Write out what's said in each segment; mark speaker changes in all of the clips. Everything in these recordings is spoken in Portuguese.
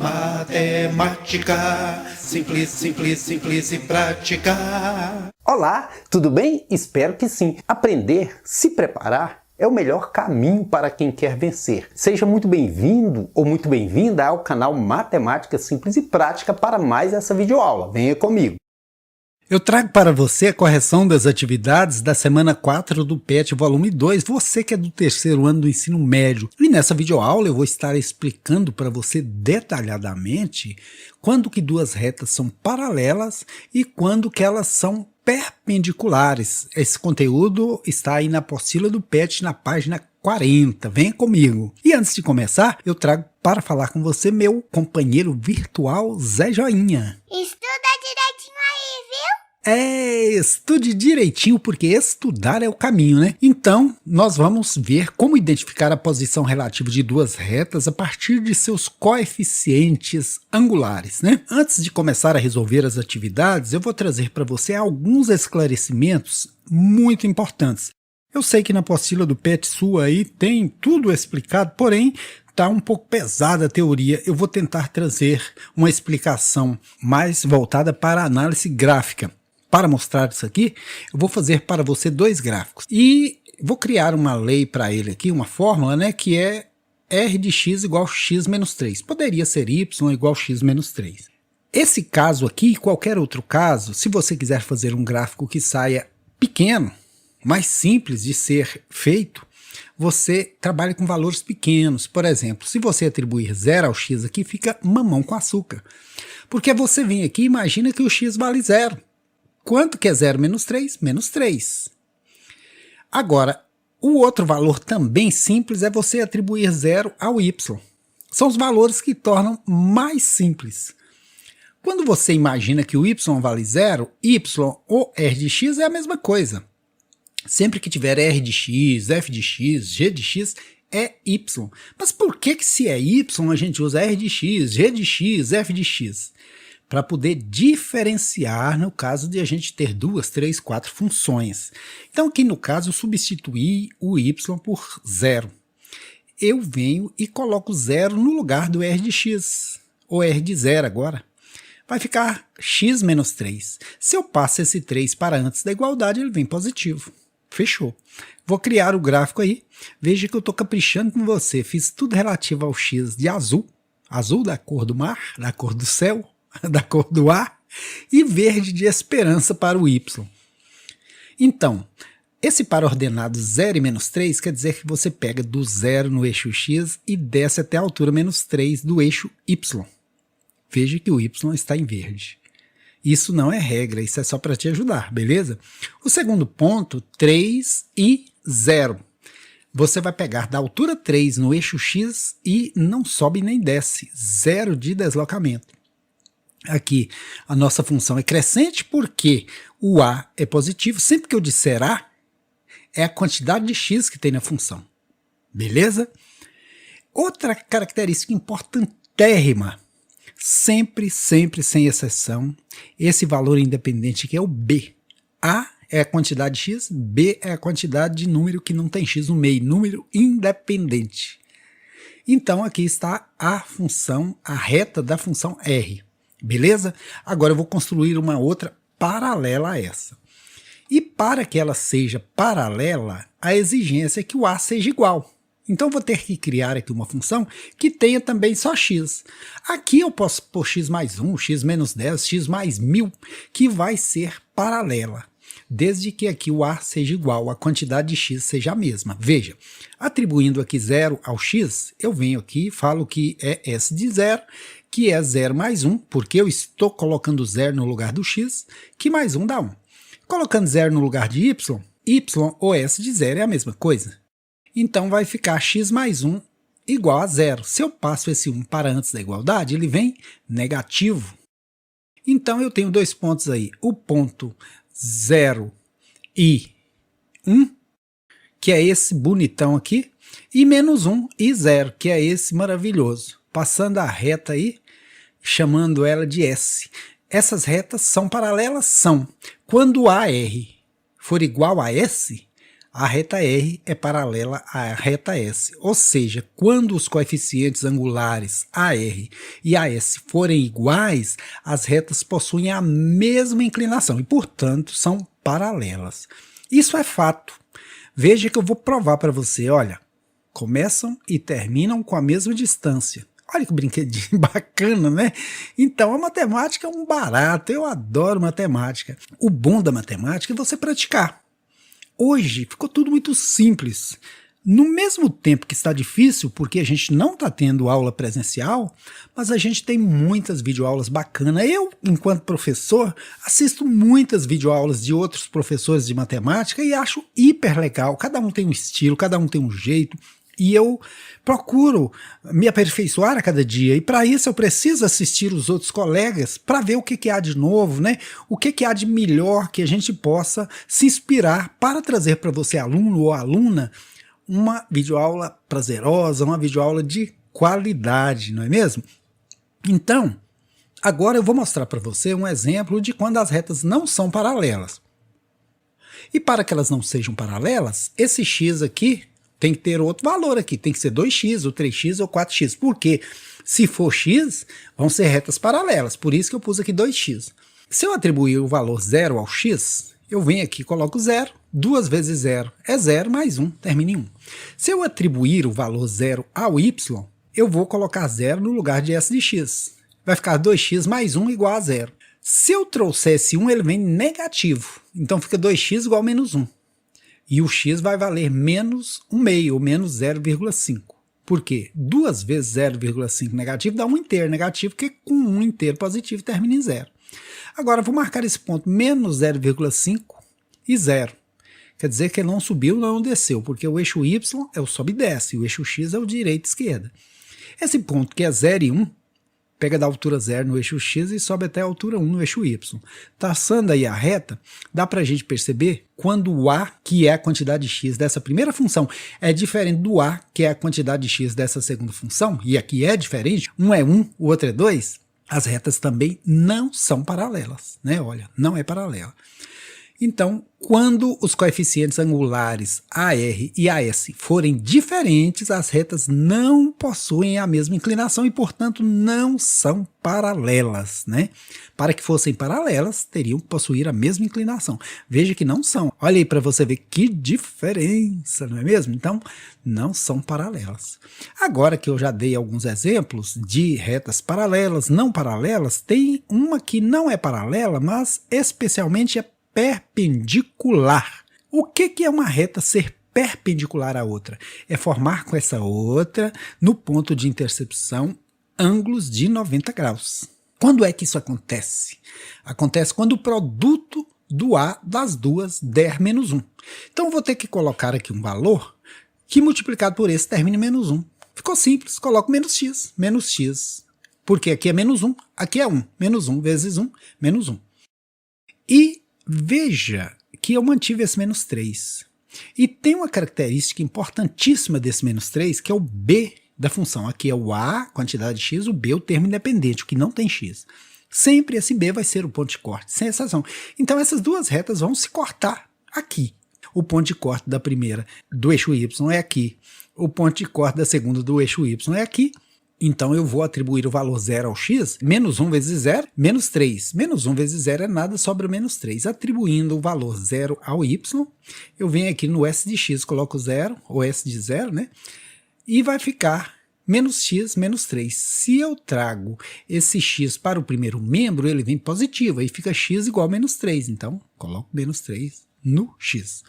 Speaker 1: Matemática, simples, simples, simples e prática.
Speaker 2: Olá, tudo bem? Espero que sim. Aprender, se preparar, é o melhor caminho para quem quer vencer. Seja muito bem-vindo ou muito bem-vinda ao canal Matemática Simples e Prática para mais essa videoaula. Venha comigo. Eu trago para você a correção das atividades da semana 4 do PET volume 2, você que é do terceiro ano do ensino médio. E nessa videoaula eu vou estar explicando para você detalhadamente quando que duas retas são paralelas e quando que elas são perpendiculares. Esse conteúdo está aí na apostila do PET na página 40. Venha comigo. E antes de começar, eu trago para falar com você meu companheiro virtual Zé Joinha.
Speaker 3: Estuda direitinho aí, viu?
Speaker 2: Estude direitinho, porque estudar é o caminho, né? Então, nós vamos ver como identificar a posição relativa de duas retas a partir de seus coeficientes angulares, né? Antes de começar a resolver as atividades, eu vou trazer para você alguns esclarecimentos muito importantes. Eu sei que na apostila do PET sua aí tem tudo explicado, porém, está um pouco pesada a teoria. Eu vou tentar trazer uma explicação mais voltada para a análise gráfica. Para mostrar isso aqui, eu vou fazer para você dois gráficos. E vou criar uma lei para ele aqui, uma fórmula, né, que é R de x igual a x menos 3. Poderia ser y igual a x menos 3. Esse caso aqui, e qualquer outro caso, se você quiser fazer um gráfico que saia pequeno, mais simples de ser feito, você trabalha com valores pequenos. Por exemplo, se você atribuir 0 ao x aqui, fica mamão com açúcar. Porque você vem aqui e imagina que o x vale 0. Quanto que é 0 menos 3? Menos 3. Agora, o outro valor também simples é você atribuir 0 ao y. São os valores que tornam mais simples. Quando você imagina que o y vale 0, y ou r de x é a mesma coisa. Sempre que tiver r de x, f de x, g de x, é y. Mas por que se é y a gente usa r de x, g de x, f de x? Para poder diferenciar no caso de a gente ter 2, 3, 4 funções. Então aqui no caso eu substituí o y por 0. Eu venho e coloco 0 no lugar do r de x, ou r de 0 agora. Vai ficar x menos 3. Se eu passo esse 3 para antes da igualdade, ele vem positivo. Fechou. Vou criar o gráfico aí. Veja que eu estou caprichando com você. Fiz tudo relativo ao x de azul. Azul da cor do mar, da cor do céu, da cor do ar. E verde de esperança para o y. Então, esse par ordenado 0 e menos 3 quer dizer que você pega do 0 no eixo x e desce até a altura menos 3 do eixo y. Veja que o y está em verde. Isso não é regra, isso é só para te ajudar, beleza? O segundo ponto, 3 e 0. Você vai pegar da altura 3 no eixo x e não sobe nem desce, 0 de deslocamento. Aqui a nossa função é crescente porque o a é positivo. Sempre que eu disser a, é a quantidade de x que tem na função, beleza? Outra característica importantérrima, sempre, sempre, sem exceção, esse valor independente que é o b. A é a quantidade de x, b é a quantidade de número que não tem x no meio, número independente. Então aqui está a função, a reta da função r, beleza? Agora eu vou construir uma outra paralela a essa. E para que ela seja paralela, a exigência é que o a seja igual. Então, vou ter que criar aqui uma função que tenha também só x. Aqui eu posso pôr x mais 1, x menos 10, x mais 1000, que vai ser paralela, desde que aqui o a seja igual, a quantidade de x seja a mesma. Veja, atribuindo aqui 0 ao x, eu venho aqui e falo que é s de 0, que é 0 mais 1, porque eu estou colocando 0 no lugar do x, que mais 1 dá 1. Colocando 0 no lugar de y, y ou s de 0 é a mesma coisa. Então vai ficar x mais 1 igual a 0. Se eu passo esse 1 para antes da igualdade, ele vem negativo. Então eu tenho dois pontos aí, o ponto 0 e 1, que é esse bonitão aqui, e menos 1 e 0, que é esse maravilhoso. Passando a reta aí, chamando ela de S. Essas retas são paralelas? São. Quando AR for igual a S, a reta R é paralela à reta S, ou seja, quando os coeficientes angulares AR e AS forem iguais, as retas possuem a mesma inclinação e, portanto, são paralelas. Isso é fato. Veja que eu vou provar para você, olha, começam e terminam com a mesma distância. Olha que brinquedinho bacana, né? Então a matemática é um barato, eu adoro matemática. O bom da matemática é você praticar. Hoje ficou tudo muito simples. No mesmo tempo que está difícil, porque a gente não está tendo aula presencial, mas a gente tem muitas videoaulas bacanas. Eu, enquanto professor, assisto muitas videoaulas de outros professores de matemática e acho hiper legal. Cada um tem um estilo, cada um tem um jeito. E eu procuro me aperfeiçoar a cada dia, e para isso eu preciso assistir os outros colegas para ver o que há de novo, né? O que há de melhor que a gente possa se inspirar para trazer para você, aluno ou aluna, uma videoaula prazerosa, uma videoaula de qualidade, não é mesmo? Então, agora eu vou mostrar para você um exemplo de quando as retas não são paralelas. E para que elas não sejam paralelas, esse x aqui tem que ter outro valor aqui, tem que ser 2x, ou 3x, ou 4x, porque se for x, vão ser retas paralelas, por isso que eu pus aqui 2x. Se eu atribuir o valor 0 ao x, eu venho aqui e coloco 0, 2 vezes 0 é 0 mais 1, termina em 1. Se eu atribuir o valor 0 ao y, eu vou colocar 0 no lugar de s de x. Vai ficar 2x mais 1 igual a 0. Se eu trouxer esse 1, ele vem negativo, então fica 2x igual a menos 1. E o x vai valer menos 1/2, ou menos 0,5. Por quê? 2 vezes 0,5 negativo dá 1 inteiro negativo, que com 1 inteiro positivo termina em 0. Agora, vou marcar esse ponto menos 0,5 e 0. Quer dizer que ele não subiu, não desceu, porque o eixo y é o sobe e desce, e o eixo x é o direita e esquerda. Esse ponto que é 0 e 1, pega da altura 0 no eixo x e sobe até a altura 1 no eixo y. Traçando aí a reta, dá para a gente perceber quando o a, que é a quantidade de x dessa primeira função, é diferente do a, que é a quantidade de x dessa segunda função, e aqui é diferente, um é 1, o outro é 2, as retas também não são paralelas, né? Olha, não é paralela. Então, quando os coeficientes angulares AR e AS forem diferentes, as retas não possuem a mesma inclinação e, portanto, não são paralelas, né? Para que fossem paralelas, teriam que possuir a mesma inclinação. Veja que não são. Olha aí para você ver que diferença, não é mesmo? Então, não são paralelas. Agora que eu já dei alguns exemplos de retas paralelas, não paralelas, tem uma que não é paralela, mas especialmente é perpendicular. O que é uma reta ser perpendicular à outra? É formar com essa outra, no ponto de intercepção, ângulos de 90 graus. Quando é que isso acontece? Acontece quando o produto do A das duas der menos 1. Então eu vou ter que colocar aqui um valor que multiplicado por esse termina em menos 1. Ficou simples, coloco menos x, porque aqui é menos 1, aqui é 1, menos 1 vezes 1, menos 1. E veja que eu mantive esse menos 3. E tem uma característica importantíssima desse menos 3, que é o b da função. Aqui é o a, quantidade de x, o b, o termo independente, o que não tem x. Sempre esse b vai ser o ponto de corte, sem exceção. Então essas duas retas vão se cortar aqui. O ponto de corte da primeira do eixo y é aqui. O ponto de corte da segunda do eixo y é aqui. Então eu vou atribuir o valor 0 ao x, menos 1 vezes 0, menos 3. Menos 1 vezes 0 é nada, sobra menos 3. Atribuindo o valor 0 ao y, eu venho aqui no s de x, coloco 0, ou s de 0, né? E vai ficar menos x, menos 3. Se eu trago esse x para o primeiro membro, ele vem positivo, aí fica x igual a menos 3. Então, coloco menos 3 no x.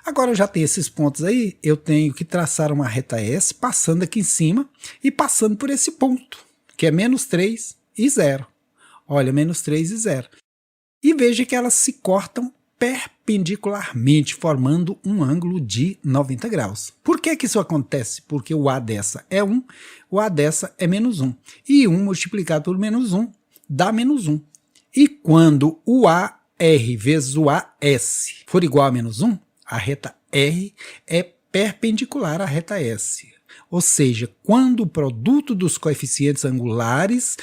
Speaker 2: Agora eu já tenho esses pontos aí, eu tenho que traçar uma reta S passando aqui em cima e passando por esse ponto, que é menos 3 e 0. Olha, menos 3 e 0. E veja que elas se cortam perpendicularmente, formando um ângulo de 90 graus. Por que isso acontece? Porque o A dessa é 1, o A dessa é menos 1. E 1 multiplicado por menos 1 dá menos 1. E quando o AR vezes o AS for igual a menos 1, a reta R é perpendicular à reta S. Ou seja, quando o produto dos coeficientes angulares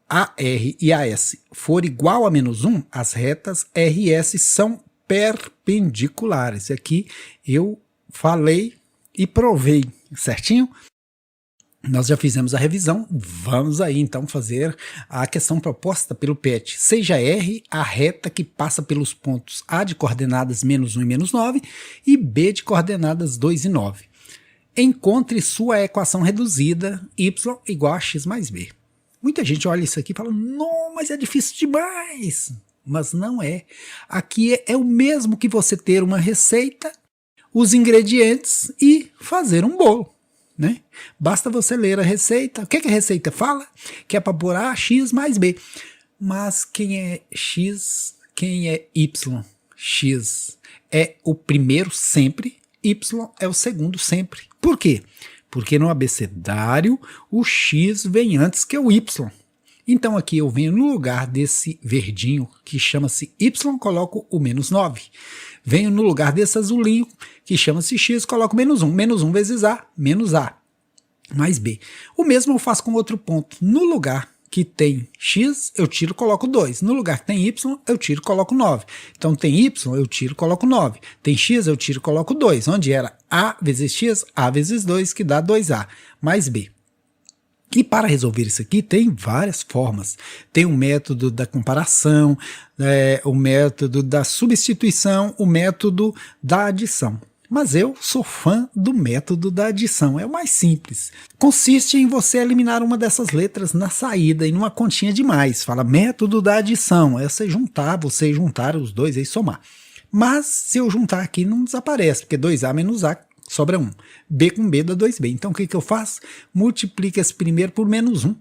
Speaker 2: AR e AS for igual a menos 1, as retas R e S são perpendicular. Esse aqui eu falei e provei, certinho? Nós já fizemos a revisão, vamos aí então fazer a questão proposta pelo PET. Seja R a reta que passa pelos pontos A de coordenadas -1 e -9 e B de coordenadas 2 e 9. Encontre sua equação reduzida, y igual a x mais b. Muita gente olha isso aqui e fala, não, mas é difícil demais. Mas não é. Aqui é o mesmo que você ter uma receita, os ingredientes e fazer um bolo. Né? Basta você ler a receita. O que a receita fala? Que é para pôr A, X mais B. Mas quem é X, quem é Y? X é o primeiro sempre, Y é o segundo sempre. Por quê? Porque no abecedário o X vem antes que o Y. Então aqui eu venho no lugar desse verdinho que chama-se Y, coloco o -9. Venho no lugar desse azulinho que chama-se X, coloco -1. -1 vezes A, menos A, mais B. O mesmo eu faço com outro ponto. No lugar que tem X, eu tiro e coloco 2. No lugar que tem Y, eu tiro e coloco 9. Então tem Y, eu tiro e coloco 9. Tem X, eu tiro e coloco 2. Onde era A vezes X, A vezes 2, que dá 2A, mais B. E para resolver isso aqui tem várias formas. Tem o método da comparação, o método da substituição, o método da adição. Mas eu sou fã do método da adição, é o mais simples. Consiste em você eliminar uma dessas letras na saída e numa continha de mais. Fala método da adição, é você juntar os dois e somar. Mas se eu juntar aqui não desaparece, porque 2A menos A sobra 1. B com B dá 2B. Então o que eu faço? Multiplico esse primeiro por -1.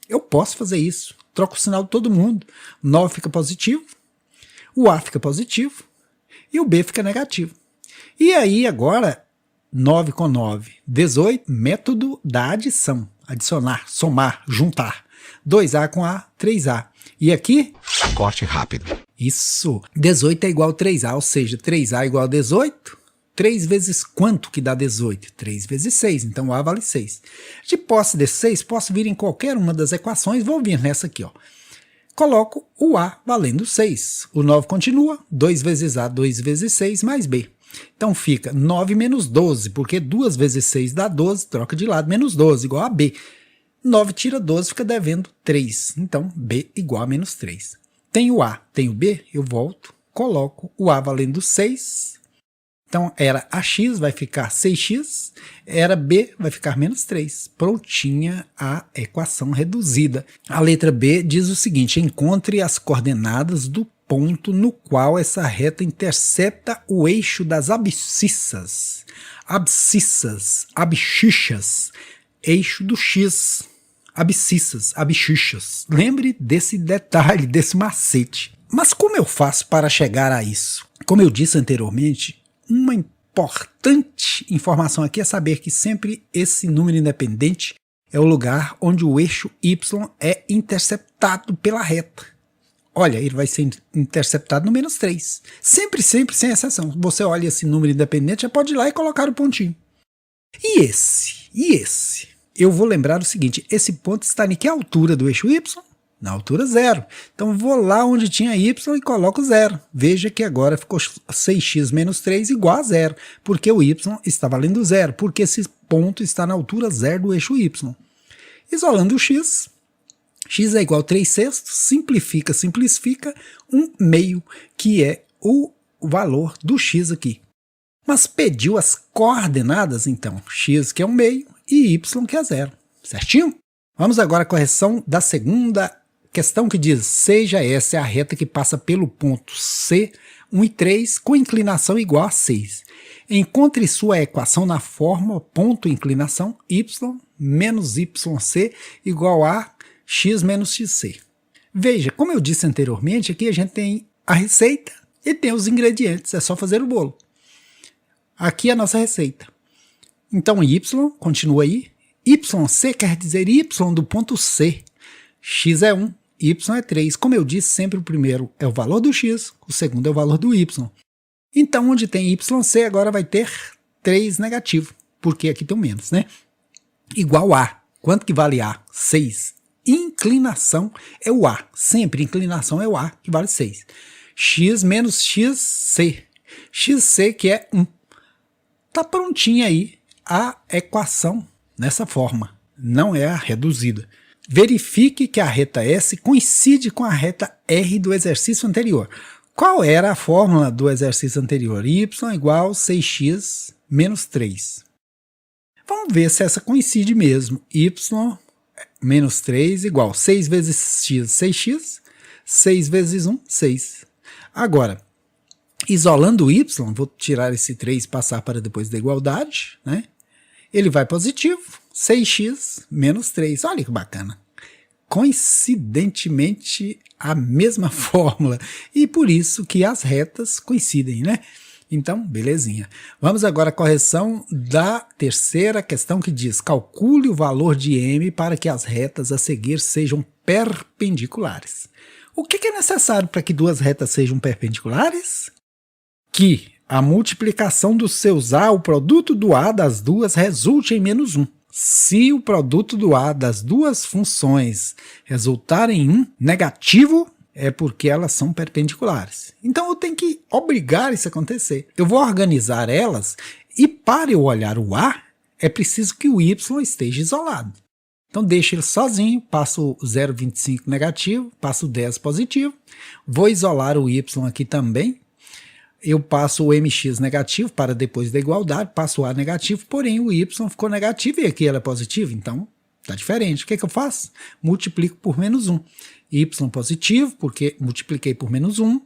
Speaker 2: Eu posso fazer isso. Troco o sinal de todo mundo. 9 fica positivo, o A fica positivo e o B fica negativo. E aí agora, 9 com 9, 18, método da adição. Adicionar, somar, juntar. 2A com A, 3A. E aqui?
Speaker 1: Corte rápido.
Speaker 2: Isso. 18 é igual a 3A, ou seja, 3A é igual a 18. 3 vezes quanto que dá 18? 3 vezes 6, então A vale 6. De posse desse 6, posso vir em qualquer uma das equações, vou vir nessa aqui, ó. Coloco o A valendo 6. O 9 continua, 2 vezes A, 2 vezes 6, mais B. Então fica 9 menos 12, porque 2 vezes 6 dá 12, troca de lado, menos 12, igual a B. 9 tira 12, fica devendo 3. Então B igual a menos 3. Tenho A, tenho B, eu volto, coloco o A valendo 6. Então era AX, vai ficar 6x, era B, vai ficar menos 3. Prontinha a equação reduzida. A letra B diz o seguinte, encontre as coordenadas do ponto no qual essa reta intercepta o eixo das abscissas, eixo do X, abscissas. Lembre desse detalhe, desse macete. Mas como eu faço para chegar a isso? Como eu disse anteriormente, uma importante informação aqui é saber que sempre esse número independente é o lugar onde o eixo Y é interceptado pela reta. Olha, ele vai ser interceptado no menos 3. Sempre, sem exceção. Você olha esse número independente, já pode ir lá e colocar o pontinho. E esse? Eu vou lembrar o seguinte, esse ponto está em que altura do eixo Y? Na altura 0. Então vou lá onde tinha Y e coloco 0. Veja que agora ficou 6x menos 3 igual a 0, porque o Y está valendo 0, porque esse ponto está na altura 0 do eixo Y. Isolando o x é igual a 3/6, simplifica, 1/2, que é o valor do x aqui. Mas pediu as coordenadas, então, x que é 1/2 e y que é 0, certinho? Vamos agora à correção da segunda questão que diz, seja essa a reta que passa pelo ponto C, 1 e 3, com inclinação igual a 6. Encontre sua equação na forma ponto inclinação y menos yc igual a x menos xc. Veja, como eu disse anteriormente, aqui a gente tem a receita e tem os ingredientes, é só fazer o bolo. Aqui é a nossa receita. Então y continua aí, yc quer dizer y do ponto C, x é 1, y é 3. Como eu disse, sempre o primeiro é o valor do x, o segundo é o valor do y. Então, onde tem yc, agora vai ter 3 negativo, porque aqui tem um menos, né? Igual a. Quanto que vale a? 6. Inclinação é o a. Sempre inclinação é o a, que vale 6. x menos xc. xc que é 1. Tá prontinha aí a equação nessa forma, não é a reduzida. Verifique que a reta S coincide com a reta R do exercício anterior. Qual era a fórmula do exercício anterior? Y igual 6x menos 3. Vamos ver se essa coincide mesmo. Y menos 3 igual 6 vezes x, 6x, 6 vezes 1, 6. Agora, isolando o y, vou tirar esse 3 e passar para depois da igualdade, né? Ele vai positivo, 6x menos 3. Olha que bacana. Coincidentemente, a mesma fórmula. E por isso que as retas coincidem, né? Então, belezinha. Vamos agora à correção da terceira questão que diz: calcule o valor de m para que as retas a seguir sejam perpendiculares. O que é necessário para que duas retas sejam perpendiculares? Que a multiplicação dos seus A, o produto do A das duas, resulte em menos 1. Se o produto do A das duas funções resultar em 1 negativo, é porque elas são perpendiculares. Então eu tenho que obrigar isso a acontecer. Eu vou organizar elas e para eu olhar o A, é preciso que o Y esteja isolado. Então deixo ele sozinho, passo o 0,25 negativo, passo o 10 positivo, vou isolar o Y aqui também. Eu passo o mx negativo para depois da igualdade, passo o a negativo, porém o y ficou negativo e aqui ela é positivo, então está diferente. O que eu faço? Multiplico por menos 1. Y positivo, porque multipliquei por menos 1.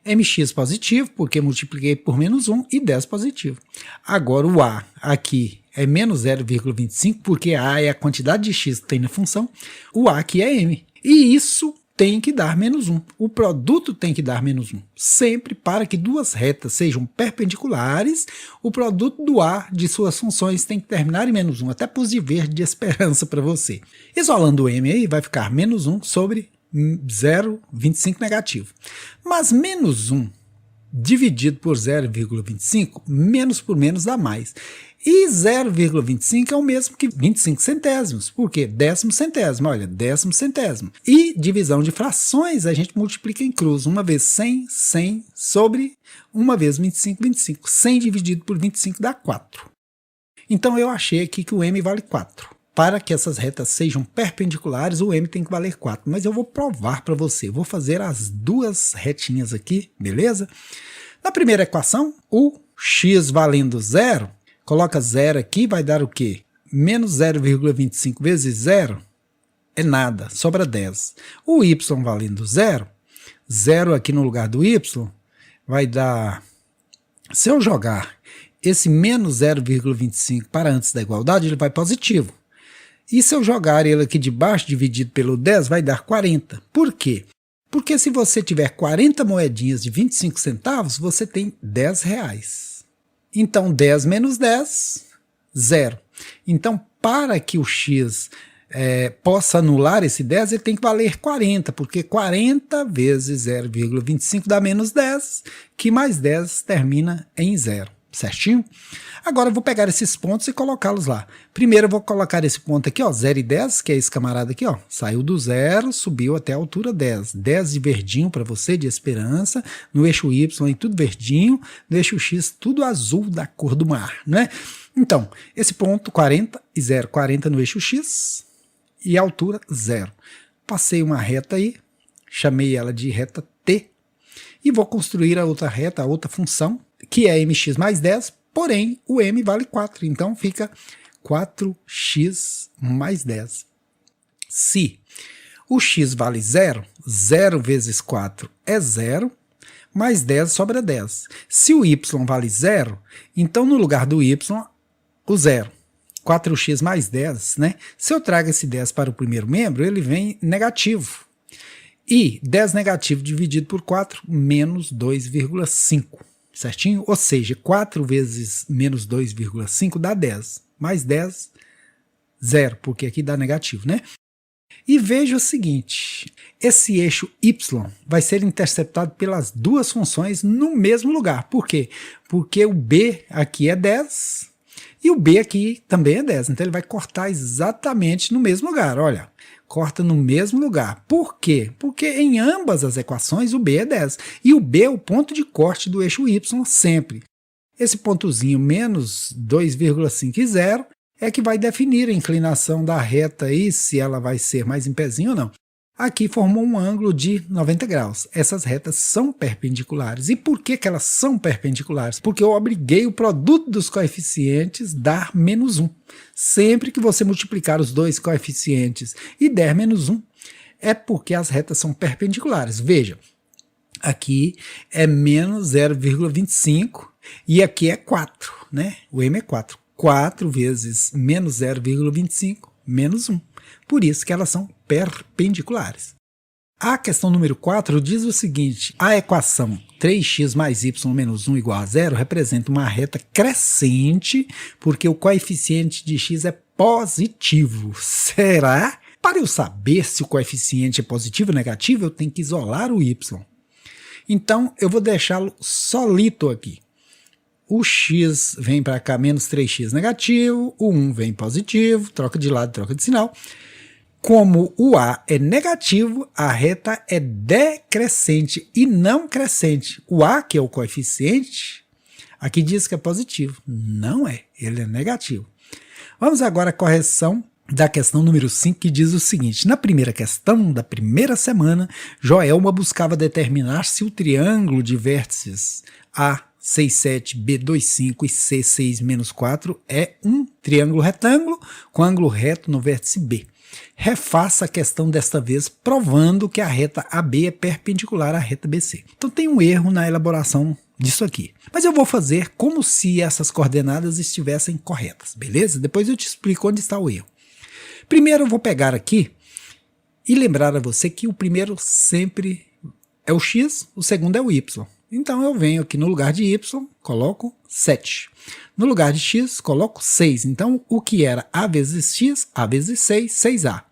Speaker 2: Mx positivo, porque multipliquei por menos 1 e 10 positivo. Agora o a aqui é menos 0,25, porque a é a quantidade de x que tem na função, o a aqui é m. E isso tem que dar menos 1. O produto tem que dar menos 1. Sempre para que duas retas sejam perpendiculares, o produto do A de suas funções tem que terminar em menos 1. Até pus de verde de esperança para você. Isolando o M aí, vai ficar menos 1 sobre 0,25 negativo. Mas menos 1 dividido por 0,25, menos por menos dá mais. E 0,25 é o mesmo que 25 centésimos. Por quê? Décimo centésimo. Olha, décimo centésimo. E divisão de frações a gente multiplica em cruz. Uma vez 100, 100 sobre uma vez 25, 25. 100 dividido por 25 dá 4. Então eu achei aqui que o m vale 4. Para que essas retas sejam perpendiculares, o m tem que valer 4. Mas eu vou provar para você. Vou fazer as duas retinhas aqui, beleza? Na primeira equação, o x valendo 0, coloca 0 aqui, vai dar o quê? Menos 0,25 vezes 0 é nada, sobra 10. O y valendo 0, 0 aqui no lugar do y, vai dar... Se eu jogar esse menos 0,25 para antes da igualdade, ele vai positivo. E se eu jogar ele aqui de baixo, dividido pelo 10, vai dar 40. Por quê? Porque se você tiver 40 moedinhas de 25 centavos, você tem 10 reais. Então, 10 menos 10, 0. Então, para que o x possa anular esse 10, ele tem que valer 40, porque 40 vezes 0,25 dá menos 10, que mais 10 termina em 0. Certinho? Agora eu vou pegar esses pontos e colocá-los lá. Primeiro eu vou colocar esse ponto aqui, ó, 0 e 10, que é esse camarada aqui, ó. Saiu do 0, subiu até a altura 10. 10 de verdinho para você, de esperança. No eixo Y, tudo verdinho. No eixo X, tudo azul da cor do mar, né? Então, esse ponto 40 e 0, 40 no eixo X e a altura 0. Passei uma reta aí, chamei ela de reta T e vou construir a outra reta, a outra função, que é mx mais 10, porém o m vale 4, então fica 4x mais 10. Se o x vale 0, 0 vezes 4 é 0, mais 10 sobra 10. Se o y vale 0, então no lugar do y, o 0. 4x mais 10, né? Se eu trago esse 10 para o primeiro membro, ele vem negativo. E 10 negativo dividido por 4, menos 2,5. Certinho? Ou seja, 4 vezes menos 2,5 dá 10. Mais 10, 0, porque aqui dá negativo, né? E veja o seguinte, esse eixo y vai ser interceptado pelas duas funções no mesmo lugar. Por quê? Porque o b aqui é 10 e o b aqui também é 10. Então ele vai cortar exatamente no mesmo lugar. Olha, corta no mesmo lugar. Por quê? Porque em ambas as equações o B é 10. E o B é o ponto de corte do eixo Y sempre. Esse pontozinho menos 2,50 é que vai definir a inclinação da reta aí, se ela vai ser mais em pezinho ou não. Aqui formou um ângulo de 90 graus. Essas retas são perpendiculares. E por que elas são perpendiculares? Porque eu obriguei o produto dos coeficientes dar menos 1. Sempre que você multiplicar os dois coeficientes e der menos 1, é porque as retas são perpendiculares. Veja, aqui é menos 0,25 e aqui é 4, né? O M é 4. 4 vezes menos 0,25 menos 1. Por isso que elas são perpendiculares. A questão número 4 diz o seguinte: a equação 3x mais y menos 1 igual a 0 representa uma reta crescente porque o coeficiente de x é positivo. Será? Para eu saber se o coeficiente é positivo ou negativo, eu tenho que isolar o y. Então, eu vou deixá-lo solito aqui. O x vem para cá, menos 3x negativo, o 1 vem positivo, troca de lado, troca de sinal. Como o A é negativo, a reta é decrescente e não crescente. O A, que é o coeficiente, aqui diz que é positivo. Não é, ele é negativo. Vamos agora à correção da questão número 5, que diz o seguinte: na primeira questão da primeira semana, Joelma buscava determinar se o triângulo de vértices A67, B25 e C6-4 é um triângulo retângulo com ângulo reto no vértice B. Refaça a questão desta vez provando que a reta AB é perpendicular à reta BC. Então tem um erro na elaboração disso aqui. Mas eu vou fazer como se essas coordenadas estivessem corretas, beleza? Depois eu te explico onde está o erro. Primeiro eu vou pegar aqui e lembrar a você que o primeiro sempre é o x, o segundo é o y. Então eu venho aqui no lugar de y, coloco 7. No lugar de x, coloco 6. Então o que era a vezes x, a vezes 6, 6a.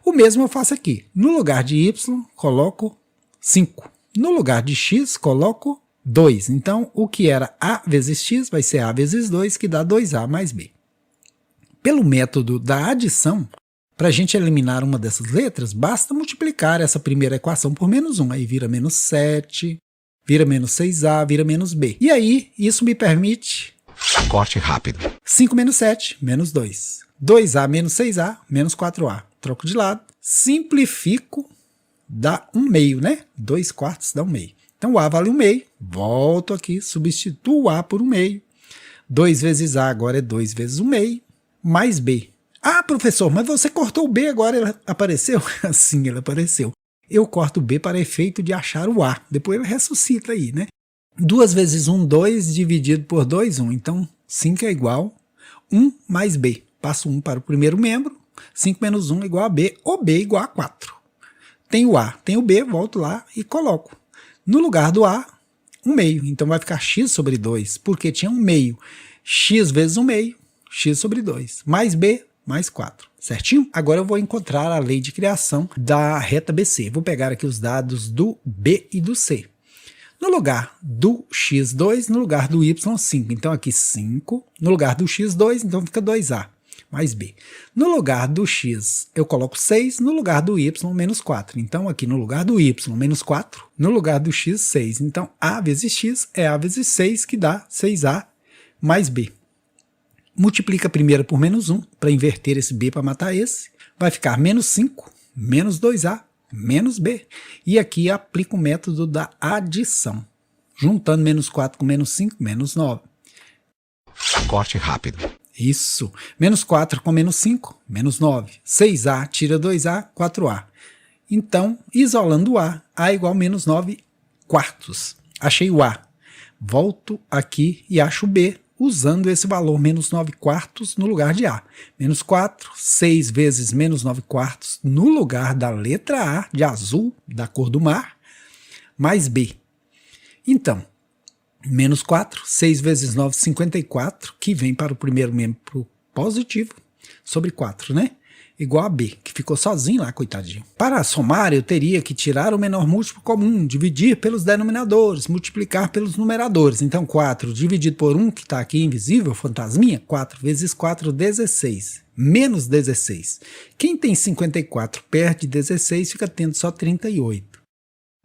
Speaker 2: O mesmo eu faço aqui. No lugar de y, coloco 5. No lugar de x, coloco 2. Então o que era a vezes x vai ser a vezes 2, que dá 2a mais b. Pelo método da adição, para a gente eliminar uma dessas letras, basta multiplicar essa primeira equação por menos 1. Aí vira menos 7, vira menos 6a, vira menos b. E aí, isso me permite...
Speaker 1: Corte rápido.
Speaker 2: 5 menos 7, menos 2. 2a menos 6a, menos 4a. Troco de lado, simplifico, dá 1/2, né? 2/4 dá 1/2. Então o a vale 1/2, volto aqui, substituo o a por 1/2. 2 vezes a agora é 2 vezes 1/2, mais b. Ah, professor, mas você cortou o b agora, ele apareceu? Sim, ele apareceu. Eu corto o b para efeito de achar o a. Depois ele ressuscita aí, né? 2 vezes 1, 2, dividido por 2, 1. Então, 5 é igual a 1 mais b. Passo 1 para o primeiro membro. 5 menos 1 é igual a b, ou b igual a 4. Tem o a, tem o b, volto lá e coloco. No lugar do a, 1/2. Então vai ficar x sobre 2, porque tinha 1/2. X vezes 1/2, x sobre 2. Mais b, mais 4. Certinho? Agora eu vou encontrar a lei de criação da reta BC. Vou pegar aqui os dados do B e do C. No lugar do x2, no lugar do y5. Então aqui 5. No lugar do x2, então fica 2a mais b. No lugar do x, eu coloco 6. No lugar do y, menos 4. Então aqui no lugar do y, menos 4. No lugar do x, 6. Então a vezes x é a vezes 6, que dá 6a mais b. Multiplica a primeira por menos 1, para inverter esse b para matar esse. Vai ficar menos 5, menos 2a, menos b. E aqui aplica o método da adição. Juntando menos 4 com menos 5, menos 9.
Speaker 1: Corte rápido.
Speaker 2: Isso. Menos 4 com menos 5, menos 9. 6a tira 2a, 4a. Então, isolando o a igual a menos 9 quartos. Achei o a. Volto aqui e acho o b, usando esse valor menos 9 quartos no lugar de a. Menos 4, 6 vezes menos 9 quartos no lugar da letra A, de azul, da cor do mar, mais b. Então, menos 4, 6 vezes 9, 54, que vem para o primeiro membro positivo, sobre 4, né? igual a B, que ficou sozinho lá, coitadinho. Para somar, eu teria que tirar o menor múltiplo comum, dividir pelos denominadores, multiplicar pelos numeradores. Então 4 dividido por 1, que está aqui invisível, fantasminha, 4 vezes 4, 16. Menos 16. Quem tem 54 perde 16, fica tendo só 38.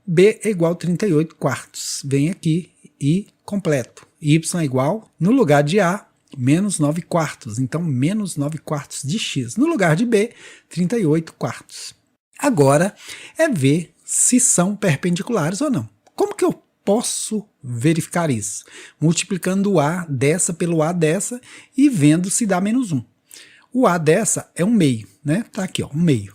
Speaker 2: B é igual a 38 quartos. Vem aqui e completo. Y é igual, no lugar de A, menos 9 quartos. Então, menos 9 quartos de x. No lugar de B, 38 quartos. Agora é ver se são perpendiculares ou não. Como que eu posso verificar isso? Multiplicando o A dessa pelo A dessa e vendo se dá menos 1. O A dessa é um meio, né? Tá aqui, ó, um meio.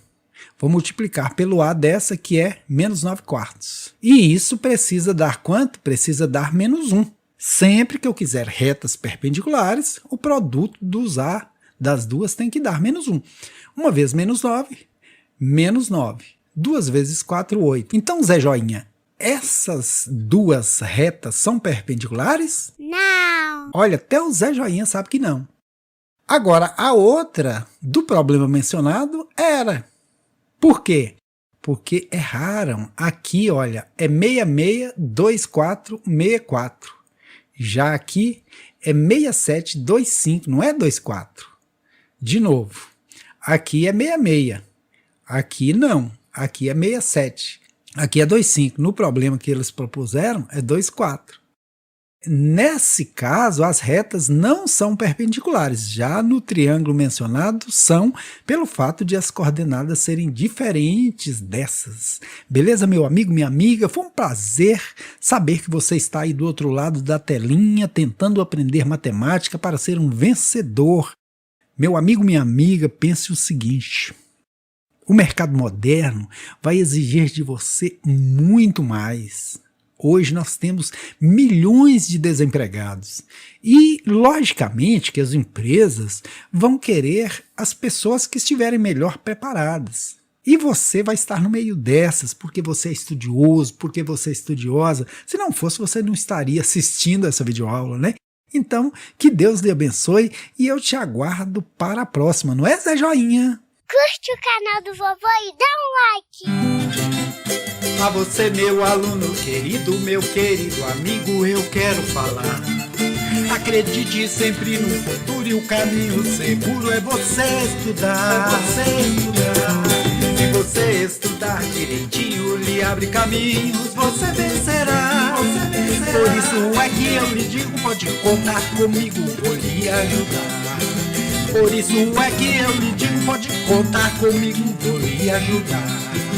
Speaker 2: Vou multiplicar pelo A dessa, que é menos 9 quartos. E isso precisa dar quanto? Precisa dar menos 1. Sempre que eu quiser retas perpendiculares, o produto dos A das duas tem que dar menos 1. Uma vez menos 9, menos 9. 2 vezes 4, 8. Então, Zé Joinha, essas duas retas são perpendiculares?
Speaker 3: Não.
Speaker 2: Olha, até o Zé Joinha sabe que não. Agora, a outra do problema mencionado era. Por quê? Porque erraram. Aqui, olha, é 66, 24, 64. Já aqui é 67, 25, não é 24. De novo, aqui é 66. Aqui não. Aqui é 67. Aqui é 25. No problema que eles propuseram, é 24. Nesse caso, as retas não são perpendiculares. Já no triângulo mencionado, são, pelo fato de as coordenadas serem diferentes dessas. Beleza, meu amigo, minha amiga? Foi um prazer saber que você está aí do outro lado da telinha, tentando aprender matemática para ser um vencedor. Meu amigo, minha amiga, pense o seguinte: o mercado moderno vai exigir de você muito mais. Hoje nós temos milhões de desempregados e, logicamente, que as empresas vão querer as pessoas que estiverem melhor preparadas. E você vai estar no meio dessas, porque você é estudioso, porque você é estudiosa. Se não fosse, você não estaria assistindo essa videoaula, né? Então, que Deus lhe abençoe e eu te aguardo para a próxima, não é, Zé Joinha?
Speaker 3: Curte o canal do vovô e dá um like.
Speaker 2: A você, meu aluno querido, meu querido amigo, eu quero falar. Acredite sempre no futuro e o caminho seguro é você estudar. Se você estudar direitinho, lhe abre caminhos, você vencerá. Por isso é que eu lhe digo, pode contar comigo, vou lhe ajudar. Por isso é que eu lhe digo, pode contar comigo, vou lhe ajudar.